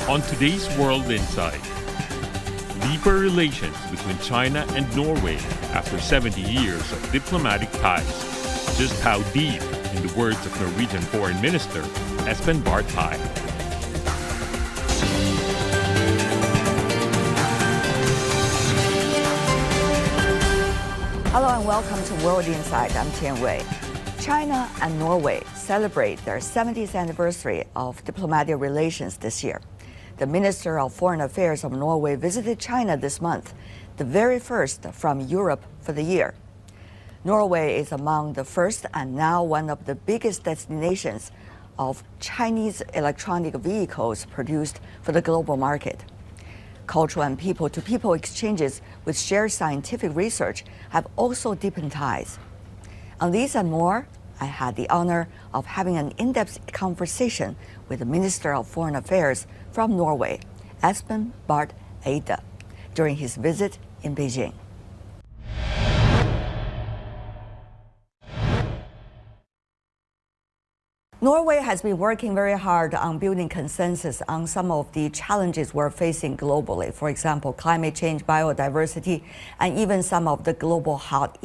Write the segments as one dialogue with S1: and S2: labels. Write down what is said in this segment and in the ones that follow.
S1: On today's World Insight, deeper relations between China and Norway after 70 years of diplomatic ties. Just how deep, in the words of Norwegian Foreign Minister Espen Barth.
S2: Hello and welcome to World Insight. I'm Tian. China and Norway celebrate their 70th anniversary of diplomatic relations this year. The Minister of Foreign Affairs of Norway visited China this month, the very first from Europe for the year. Norway is among the first and now one of the biggest destinations of Chinese electronic vehicles produced for the global market. Cultural and people-to-people exchanges with shared scientific research have also deepened ties. On these and more, I had the honor of having an in-depth conversation with the Minister of Foreign Affairs from Norway, Espen Barth Eide, during his visit in Beijing. Norway has been working very hard on building consensus on some of the challenges we're facing globally. For example, climate change, biodiversity, and even some of the global hotspot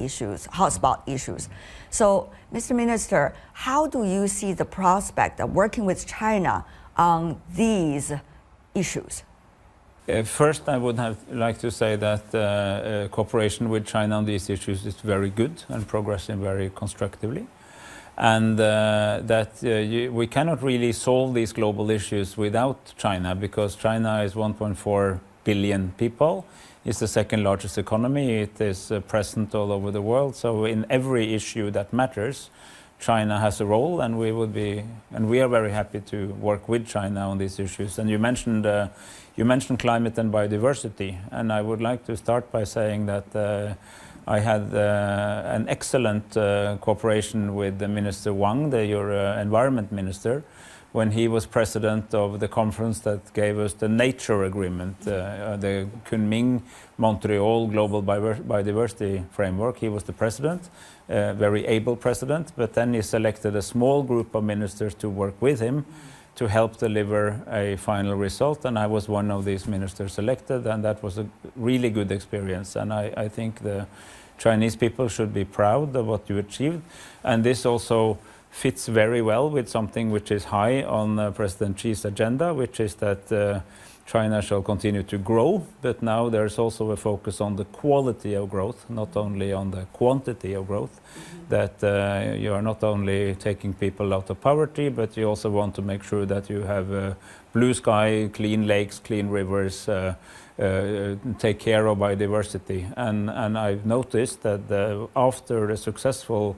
S2: issues. So, Mr. Minister, how do you see the prospect of working with China on these issues?
S3: First, I would like to say that cooperation with China on these issues is very good and progressing very constructively. And we cannot really solve these global issues without China, because China is 1.4 billion people. It's the second largest economy. It is present all over the world. So in every issue that matters, China has a role, and we are very happy to work with China on these issues. And you mentioned climate and biodiversity, and I would like to start by saying that I had an excellent cooperation with the Minister Wang, your environment minister, when he was president of the conference that gave us the nature agreement, the Kunming-Montreal Global Biodiversity Framework. He was the president, very able president, but then he selected a small group of ministers to work with him to help deliver a final result, and I was one of these ministers selected, and that was a really good experience. And I think the Chinese people should be proud of what you achieved, and this also fits very well with something which is high on President Xi's agenda, which is that China shall continue to grow, but now there's also a focus on the quality of growth, not only on the quantity of growth. That you are not only taking people out of poverty, but you also want to make sure that you have blue sky, clean lakes, clean rivers, take care of biodiversity. And I've noticed that after the successful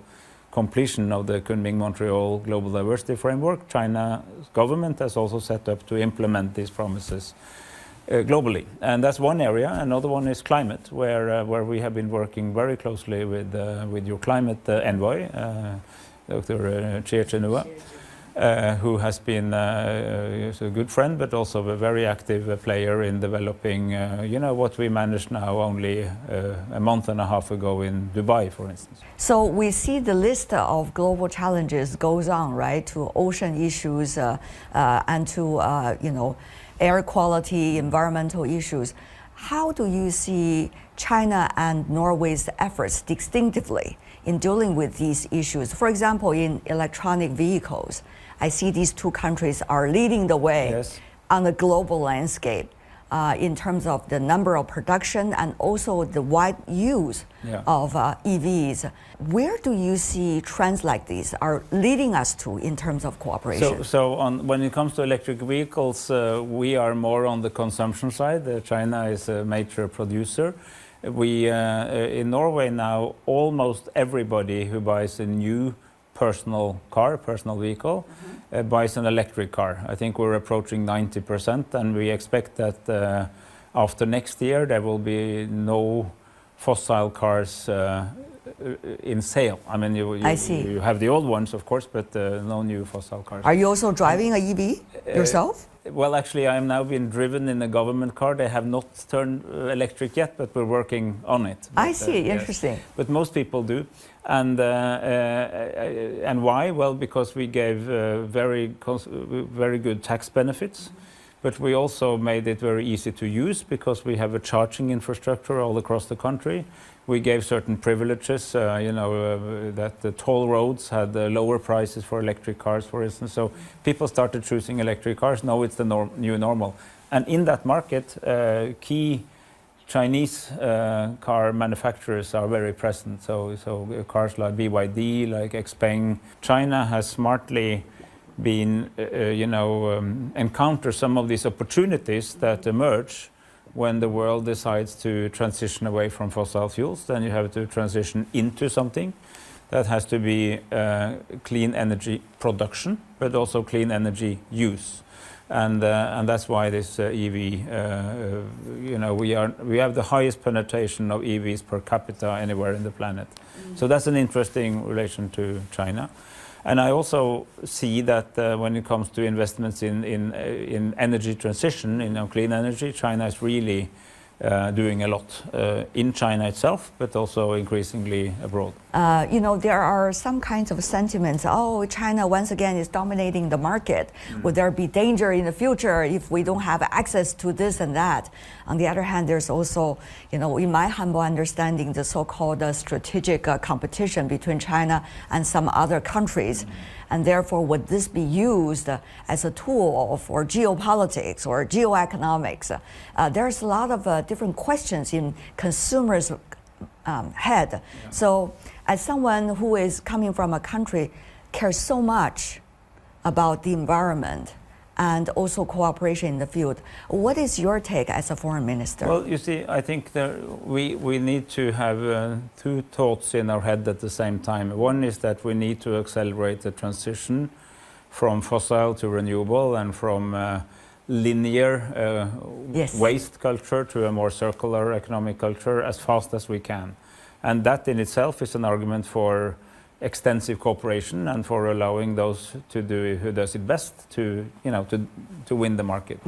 S3: completion of the Kunming-Montreal Global Diversity Framework, China's government has also set up to implement these promises globally. And that's one area. Another one is climate, where we have been working very closely with your climate envoy, Dr. Chie, who has been a good friend, but also a very active player in developing, what we managed now only a month and a half ago in Dubai, for instance.
S2: So we see the list of global challenges goes on, right, to ocean issues and to, air quality, environmental issues. How do you see China and Norway's efforts distinctively in dealing with these issues? For example, in electronic vehicles, I see these two countries are leading the way on the global landscape in terms of the number of production and also the wide use of EVs. Where do you see trends like these are leading us to in terms of cooperation?
S3: When it comes to electric vehicles, we are more on the consumption side. China is a major producer. We in Norway now, almost everybody who buys a new personal vehicle, buys an electric car. I think we're approaching 90%, and we expect that after next year there will be no fossil cars in sale. I mean, you have the old ones, of course, but no new fossil cars.
S2: Are you also driving a EV yourself?
S3: Well, actually, I am now being driven in a government car. They have not turned electric yet, but we're working on it.
S2: I see, interesting.
S3: Yes. But most people do. And why? Well, because we gave very good tax benefits. but we also made it very easy to use because we have a charging infrastructure all across the country. We gave certain privileges, that the toll roads had lower prices for electric cars, for instance. So people started choosing electric cars. Now it's the new normal. And in that market, key Chinese car manufacturers are very present. So cars like BYD, like Xpeng. China has smartly been, encounter some of these opportunities that emerge when the world decides to transition away from fossil fuels. Then you have to transition into something that has to be clean energy production, but also clean energy use. And that's why this EV, we have the highest penetration of EVs per capita anywhere in the planet. So that's an interesting relation to China. And I also see that when it comes to investments in energy transition, clean energy, China is really doing a lot in China itself, but also increasingly abroad.
S2: There are some kinds of sentiments. Oh, China once again is dominating the market. Would there be danger in the future if we don't have access to this and that? On the other hand, there's also, in my humble understanding, the so-called strategic competition between China and some other countries. And therefore, would this be used as a tool for geopolitics or geoeconomics? There's a lot of different questions in consumers' head. Yeah. So, as someone who is coming from a country cares so much about the environment and also cooperation in the field, what is your take as a foreign minister?
S3: Well, you see, I think we need to have two thoughts in our head at the same time. One is that we need to accelerate the transition from fossil to renewable and from linear waste culture to a more circular economic culture as fast as we can. And that in itself is an argument for extensive cooperation and for allowing those to do who does it best to win the market.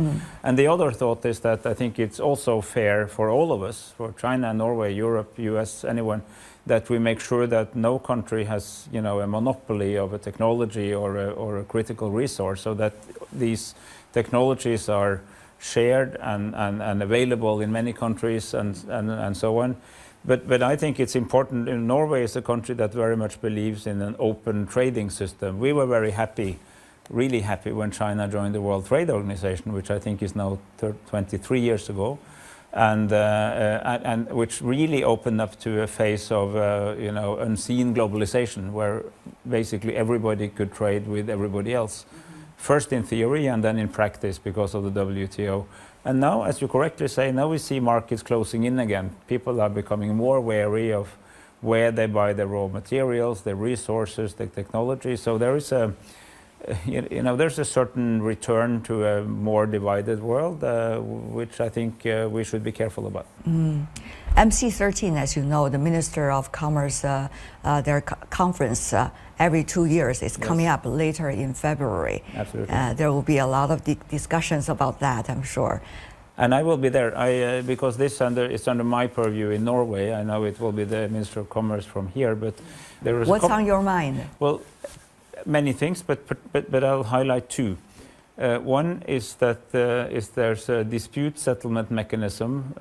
S3: And the other thought is that I think it's also fair for all of us, for China, Norway, Europe, US, anyone, that we make sure that no country has a monopoly of a technology or a critical resource, so that these technologies are shared and available in many countries and so on. But I think it's important. Norway is a country that very much believes in an open trading system. We were very happy, really happy, when China joined the World Trade Organization, which I think is now 23 years ago, and which really opened up to a phase of unseen globalization, where basically everybody could trade with everybody else, first in theory and then in practice because of the WTO. And now, as you correctly say, now we see markets closing in again. People are becoming more wary of where they buy their raw materials, their resources, their technology. So there is there's a certain return to a more divided world, which I think we should be careful about.
S2: MC13, as you know, the Minister of Commerce, their conference every 2 years is coming up later in February.
S3: Absolutely.
S2: There will be a lot of discussions about that, I'm sure.
S3: And I will be there because this is under my purview in Norway. I know it will be the Minister of Commerce from here, but there is.
S2: What's on your mind?
S3: Well, many things, but I'll highlight two. One is that there's a dispute settlement mechanism,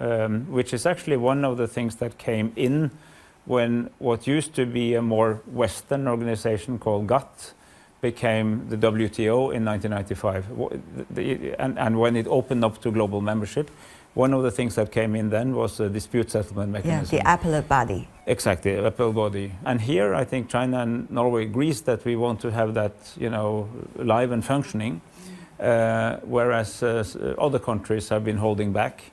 S3: which is actually one of the things that came in when what used to be a more Western organization called GATT became the WTO in 1995. And when it opened up to global membership, one of the things that came in then was a dispute settlement mechanism.
S2: Yeah, the appellate body.
S3: Exactly, appellate body. And here I think China and Norway agrees that we want to have that, live and functioning, whereas other countries have been holding back.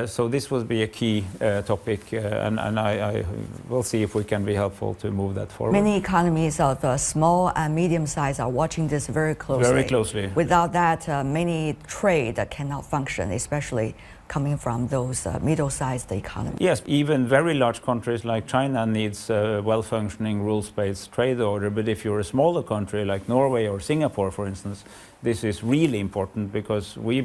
S3: So this will be a key topic, and I will see if we can be helpful to move that forward.
S2: Many economies of small and medium size are watching this very closely.
S3: Very closely.
S2: Without that, many trade cannot function, especially coming from those middle-sized economies.
S3: Yes, even very large countries like China needs a well-functioning rules-based trade order, but if you're a smaller country like Norway or Singapore, for instance, this is really important because we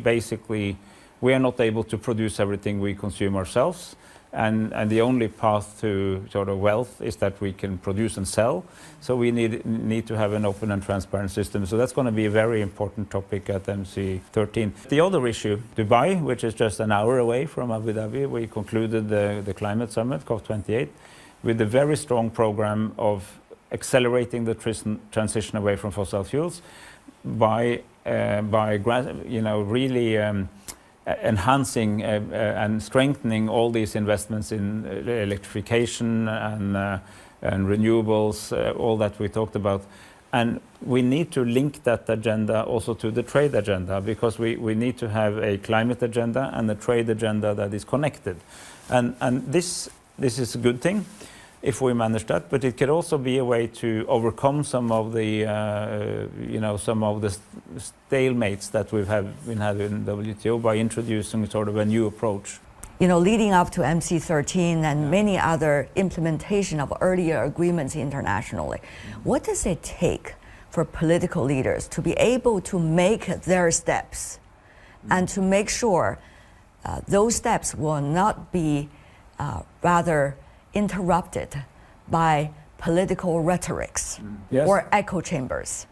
S3: are not able to produce everything we consume ourselves. and the only path to sort of wealth is that we can produce and sell. So we need to have an open and transparent system. So that's going to be a very important topic at MC13. The other issue, Dubai, which is just an hour away from Abu Dhabi, we concluded the climate summit, COP28, with a very strong program of accelerating the transition away from fossil fuels by really enhancing and strengthening all these investments in electrification and renewables, all that we talked about. And we need to link that agenda also to the trade agenda, because we need to have a climate agenda and a trade agenda that is connected. And this is a good thing if we manage that, but it could also be a way to overcome some of the stalemates that we've been having in WTO by introducing sort of a new approach.
S2: You know, leading up to MC13 and many other implementation of earlier agreements internationally, what does it take for political leaders to be able to make their steps and to make sure those steps will not be rather interrupted by political rhetorics or echo chambers?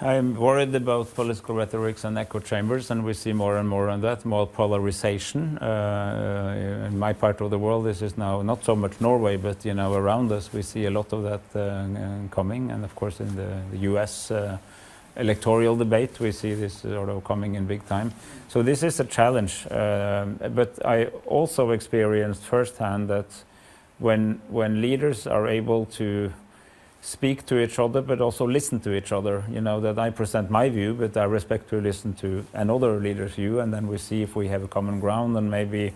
S3: I'm worried about political rhetorics and echo chambers, and we see more and more on that, more polarization. In my part of the world, this is now not so much Norway, but around us we see a lot of that coming, and of course in the US electoral debate we see this sort of coming in big time. So this is a challenge, but I also experienced firsthand that when leaders are able to speak to each other but also listen to each other, that I present my view but I respect to listen to another leader's view, and then we see if we have a common ground, and maybe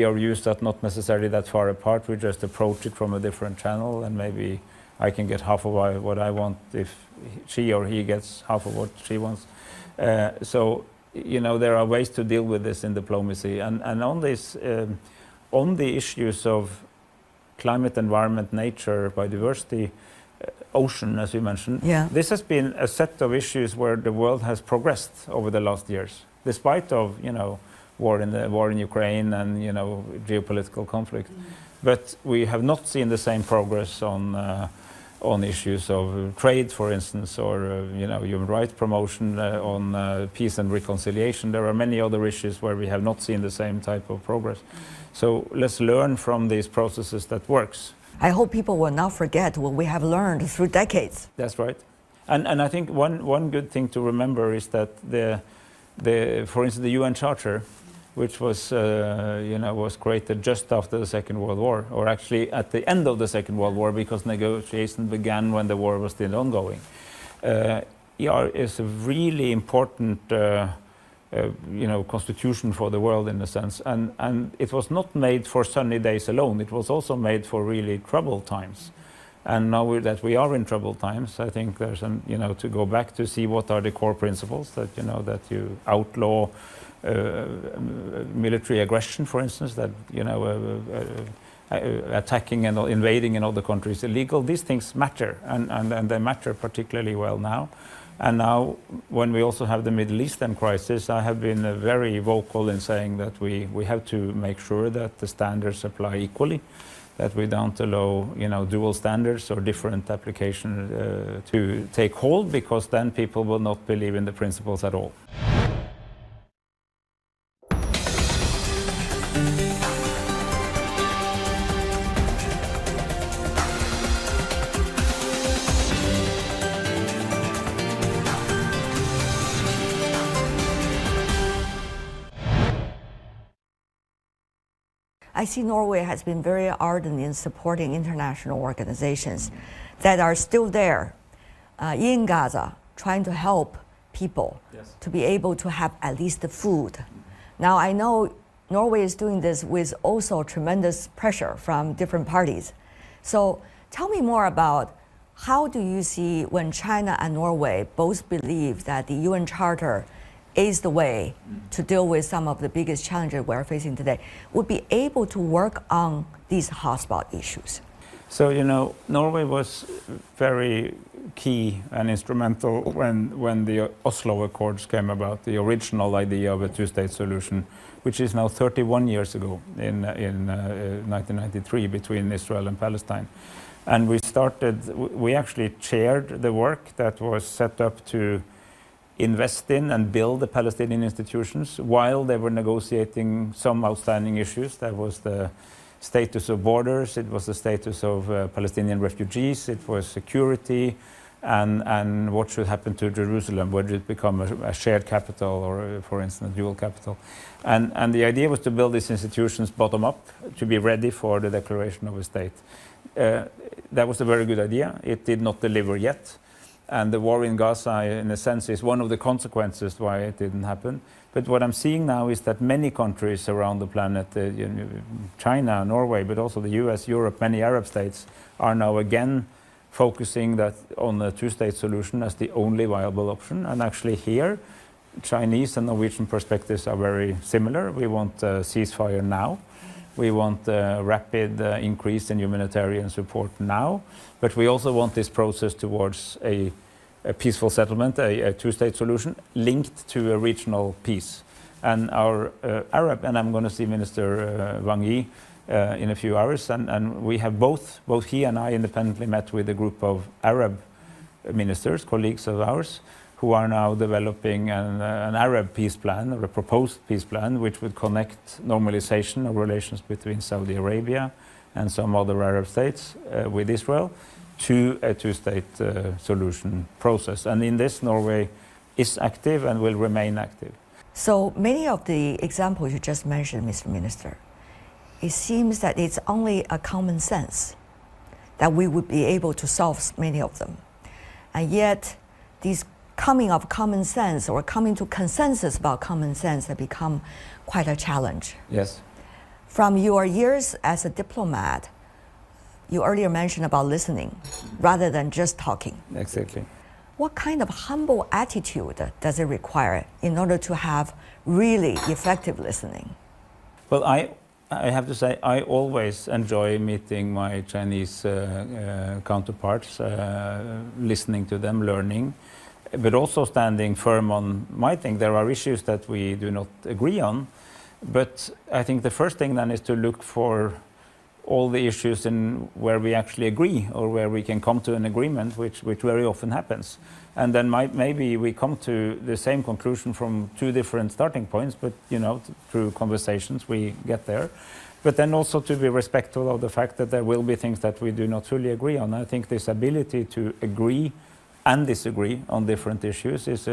S3: our views are not necessarily that far apart, we just approach it from a different channel, and maybe I can get half of what I want if she or he gets half of what she wants. So there are ways to deal with this in diplomacy, and on this on the issues of climate, environment, nature, biodiversity, ocean, as you mentioned. This has been a set of issues where the world has progressed over the last years, despite of war in Ukraine and geopolitical conflict. But we have not seen the same progress on issues of trade, for instance, or human rights promotion, on peace and reconciliation. There are many other issues where we have not seen the same type of progress. So let's learn from these processes that works.
S2: I hope people will not forget what we have learned through decades.
S3: That's right. And I think one good thing to remember is that for instance, the UN Charter, which was was created just after the Second World War, or actually at the end of the Second World War, because negotiations began when the war was still ongoing, is a really important constitution for the world in a sense, and it was not made for sunny days alone. It was also made for really troubled times. And now that we are in troubled times, I think there's to go back to see what are the core principles that that you outlaw military aggression, for instance, that attacking and invading in other countries illegal. These things matter, and they matter particularly well now. And now, when we also have the Middle Eastern crisis, I have been very vocal in saying that we have to make sure that the standards apply equally, that we don't allow dual standards or different application to take hold, because then people will not believe in the principles at all.
S2: I see Norway has been very ardent in supporting international organizations that are still there in Gaza, trying to help people to be able to have at least the food. Now, I know Norway is doing this with also tremendous pressure from different parties. So tell me more about how do you see when China and Norway both believe that the UN Charter is the way to deal with some of the biggest challenges we're facing today, would be able to work on these hotspot issues?
S3: So, Norway was very key and instrumental when the Oslo Accords came about, the original idea of a two-state solution, which is now 31 years ago in 1993 between Israel and Palestine. And we actually chaired the work that was set up to invest in and build the Palestinian institutions while they were negotiating some outstanding issues. That was the status of borders, it was the status of Palestinian refugees, it was security, and what should happen to Jerusalem, whether it become a shared capital or, for instance, a dual capital. And the idea was to build these institutions bottom up to be ready for the declaration of a state. That was a very good idea. It did not deliver yet. And the war in Gaza, in a sense, is one of the consequences why it didn't happen. But what I'm seeing now is that many countries around the planet, China, Norway, but also the US, Europe, many Arab states, are now again focusing on a two-state solution as the only viable option. And actually here, Chinese and Norwegian perspectives are very similar. We want a ceasefire now. We want a rapid increase in humanitarian support now. But we also want this process towards a peaceful settlement, a two-state solution linked to a regional peace. And our Arab, and I'm going to see Minister Wang Yi in a few hours, and we have both he and I independently met with a group of Arab ministers, colleagues of ours, who are now developing an Arab peace plan, or a proposed peace plan, which would connect normalization of relations between Saudi Arabia and some other Arab states with Israel to a two-state solution process. And in this, Norway is active and will remain active.
S2: So many of the examples you just mentioned, Mr. Minister, it seems that it's only a common sense that we would be able to solve many of them. And yet, these coming of common sense or coming to consensus about common sense have become quite a challenge.
S3: Yes.
S2: From your years as a diplomat, you earlier mentioned about listening rather than just talking.
S3: Exactly.
S2: What kind of humble attitude does it require in order to have really effective listening?
S3: Well, I have to say, I always enjoy meeting my Chinese counterparts, listening to them, learning, but also standing firm on my thing. There are issues that we do not agree on, but I think the first thing then is to look for all the issues in where we actually agree or where we can come to an agreement, which very often happens. And then maybe we come to the same conclusion from two different starting points, but through conversations we get there. But then also to be respectful of the fact that there will be things that we do not fully agree on. I think this ability to agree and disagree on different issues is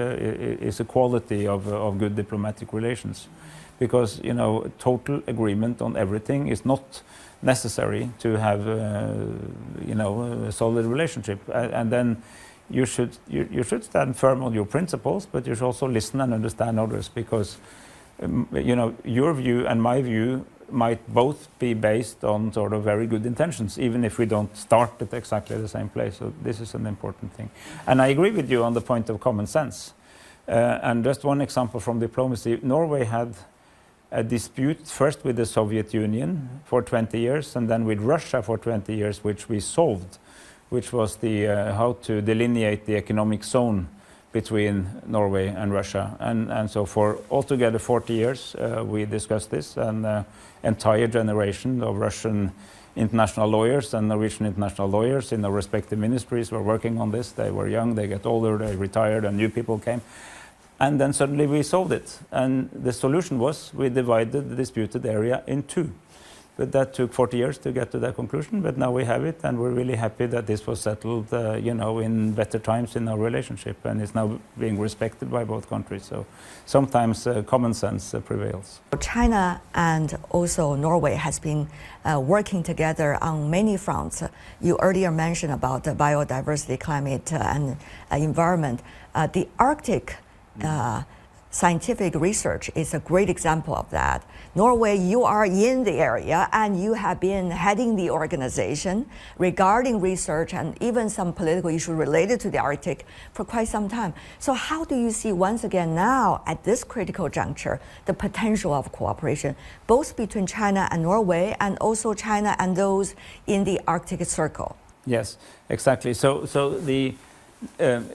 S3: a quality of good diplomatic relations. Because total agreement on everything is not necessary to have a solid relationship. And then you should stand firm on your principles, but you should also listen and understand others, because your view and my view might both be based on sort of very good intentions, even if we don't start at exactly the same place. So this is an important thing. And I agree with you on the point of common sense. And just one example from diplomacy: Norway had a dispute first with the Soviet Union for 20 years and then with Russia for 20 years, which we solved, which was the how to delineate the economic zone between Norway and Russia. And so for altogether 40 years we discussed this, and entire generation of Russian international lawyers and Norwegian international lawyers in their respective ministries were working on this. They were young, they get older, they retired, and new people came. And then suddenly we solved it. And the solution was we divided the disputed area in two. But that took 40 years to get to that conclusion. But now we have it, and we're really happy that this was settled, in better times in our relationship, and it's now being respected by both countries. So sometimes common sense prevails.
S2: China and also Norway has been working together on many fronts. You earlier mentioned about the biodiversity, climate, and environment. The Arctic scientific research is a great example of that. Norway, you are in the area and you have been heading the organization regarding research and even some political issues related to the Arctic for quite some time. So how do you see once again now at this critical juncture the potential of cooperation both between China and Norway and also China and those in the Arctic Circle?
S3: Yes, exactly. So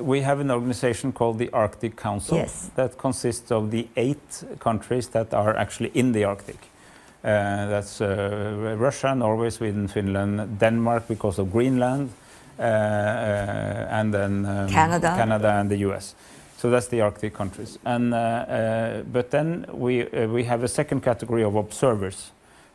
S3: We have an organization called the Arctic Council.
S2: Yes.
S3: That consists of the 8 countries that are actually in the Arctic. That's Russia, Norway, Sweden, Finland, Denmark because of Greenland, and then Canada and the US. So that's the Arctic countries. And but then we have a second category of observers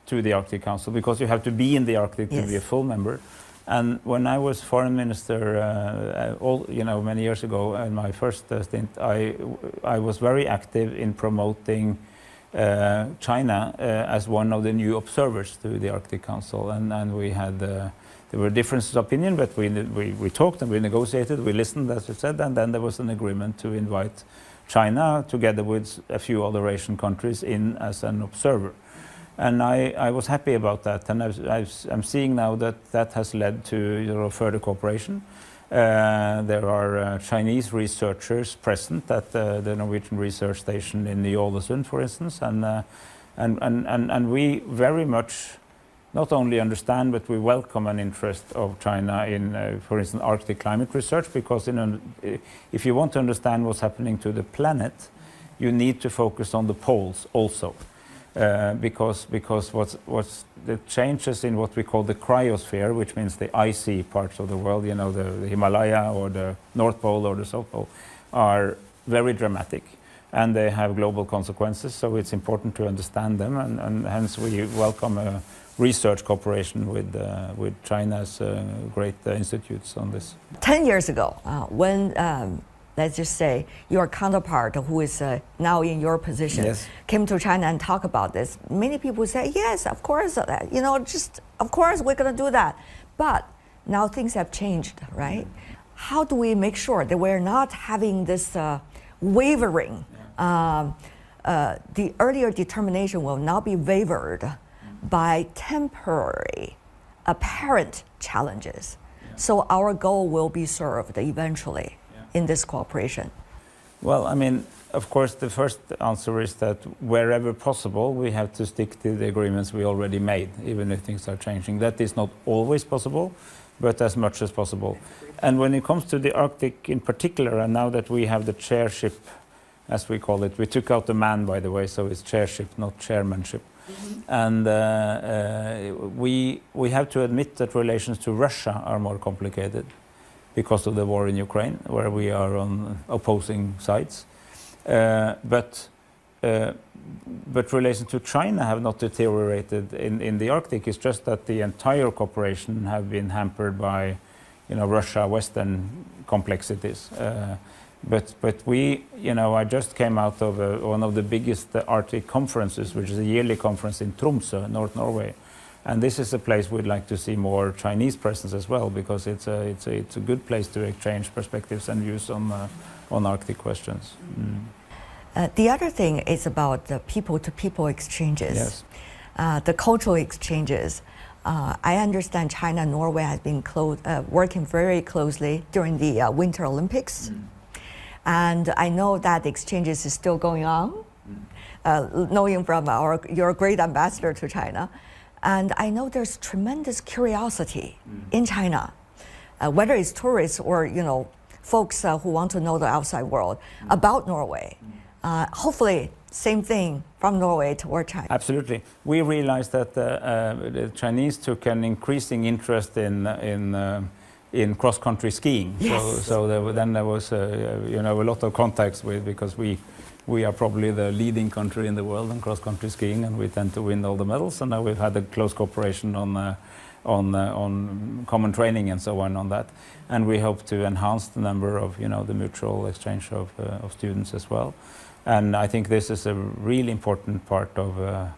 S3: to the Arctic Council, because you have to be in the Arctic to be a full member. And when I was foreign minister, many years ago, in my first stint, I was very active in promoting China as one of the new observers to the Arctic Council, and we had there were differences of opinion, but we talked and we negotiated, we listened, as you said, and then there was an agreement to invite China together with a few other Asian countries in as an observer. And I was happy about that, and I'm seeing now that has led to further cooperation. There are Chinese researchers present at the Norwegian research station in Ny-Ålesund, for instance, and we very much not only understand, but we welcome an interest of China in, for instance, Arctic climate research, because if you want to understand what's happening to the planet, you need to focus on the poles also. Because what's the changes in what we call the cryosphere, which means the icy parts of the world, the Himalaya or the North Pole or the South Pole, are very dramatic, and they have global consequences. So it's important to understand them, and hence we welcome a research cooperation with China's great institutes on this.
S2: 10 years ago, when let's just say your counterpart, who is now in your position, came to China and talked about this, many people say, yes, of course, of course we're going to do that. But now things have changed, right? How do we make sure that we're not having this wavering? The earlier determination will not be wavered by temporary, apparent challenges. So our goal will be served eventually in this cooperation?
S3: Well, I mean, of course, the first answer is that wherever possible, we have to stick to the agreements we already made, even if things are changing. That is not always possible, but as much as possible. And when it comes to the Arctic in particular, and now that we have the chairship, as we call it, we took out the man, by the way, so it's chairship, not chairmanship. And we have to admit that relations to Russia are more complicated, because of the war in Ukraine, where we are on opposing sides. But relations to China have not deteriorated in the Arctic. It's just that the entire cooperation have been hampered by, Russia, Western complexities. But we, I just came out of one of the biggest Arctic conferences, which is a yearly conference in Tromsø, North Norway. And this is a place we'd like to see more Chinese presence as well, because it's a good place to exchange perspectives and views on Arctic questions.
S2: The other thing is about the people-to-people exchanges, the cultural exchanges. I understand China-Norway has been working very closely during the Winter Olympics, and I know that exchanges is still going on, knowing from your great ambassador to China. And I know there's tremendous curiosity in China, whether it's tourists or folks who want to know the outside world about Norway. Hopefully, same thing from Norway toward China.
S3: Absolutely, we realized that the Chinese took an increasing interest in cross-country skiing.
S2: Yes.
S3: So then there was a lot of contacts because we are probably the leading country in the world in cross-country skiing, and we tend to win all the medals. And now we've had a close cooperation on common training and so on that. And we hope to enhance the number of the mutual exchange of students as well. And I think this is a really important part of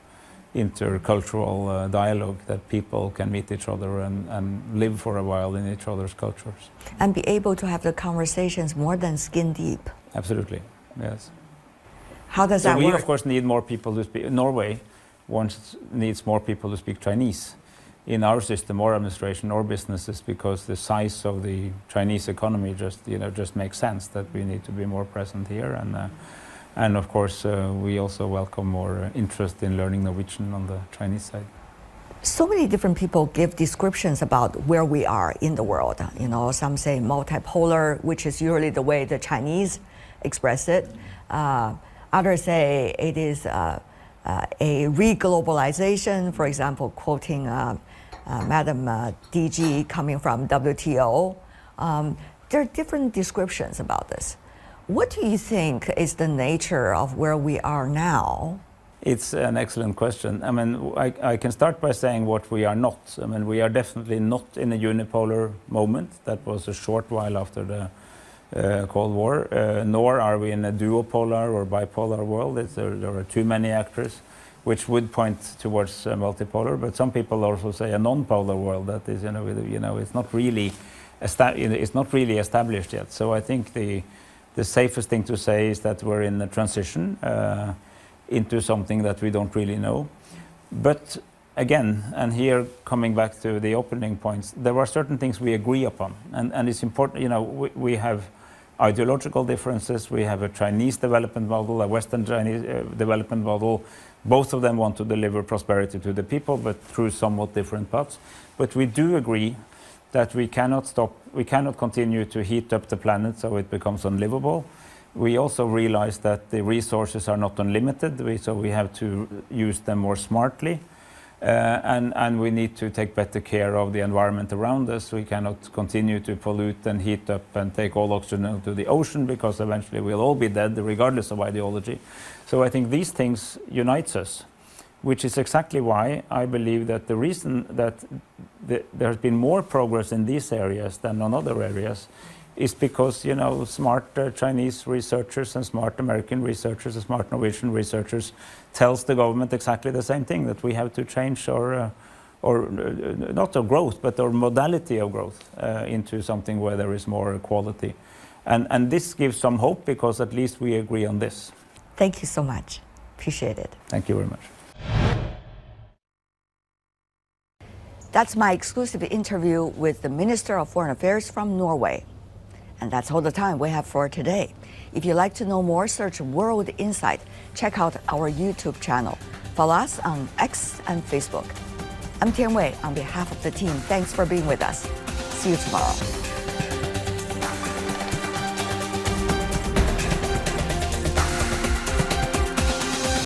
S3: intercultural dialogue, that people can meet each other and live for a while in each other's cultures.
S2: And be able to have the conversations more than skin deep.
S3: Absolutely, yes.
S2: How does that work?
S3: We, of course, need more people to speak. Norway needs more people to speak Chinese in our system, or administration, or businesses, because the size of the Chinese economy just makes sense that we need to be more present here. And of course, we also welcome more interest in learning Norwegian on the Chinese side.
S2: So many different people give descriptions about where we are in the world. You know, some say multipolar, which is usually the way the Chinese express it. Others say it is a re-globalization, for example, quoting Madam DG coming from WTO. There are different descriptions about this. What do you think is the nature of where we are now?
S3: It's an excellent question. I mean, I can start by saying what we are not. I mean, we are definitely not in a unipolar moment. That was a short while after the Cold War. Nor are we in a duopolar or bipolar world. There are too many actors, which would point towards multipolar. But some people also say a non-polar world. That is, it's not really established yet. So I think the safest thing to say is that we're in a transition into something that we don't really know. But again, and here coming back to the opening points, there are certain things we agree upon. And it's important, we have ideological differences, we have a Chinese development model, a Western Chinese development model. Both of them want to deliver prosperity to the people, but through somewhat different paths. But we do agree that we cannot continue to heat up the planet so it becomes unlivable. We also realize that the resources are not unlimited, so we have to use them more smartly. And we need to take better care of the environment around us. We cannot continue to pollute and heat up and take all oxygen to the ocean, because eventually we'll all be dead, regardless of ideology. So I think these things unites us, which is exactly why I believe that the reason that there has been more progress in these areas than on other areas is because, smart Chinese researchers and smart American researchers and smart Norwegian researchers tells the government exactly the same thing, that we have to change our not our growth, but our modality of growth into something where there is more quality. And this gives some hope, because at least we agree on this.
S2: Thank you so much. Appreciate it.
S3: Thank you very much.
S2: That's my exclusive interview with the Minister of Foreign Affairs from Norway. And that's all the time we have for today. If you'd like to know more, search World Insight. Check out our YouTube channel. Follow us on X and Facebook. I'm Tian Wei. On behalf of the team, thanks for being with us. See you tomorrow.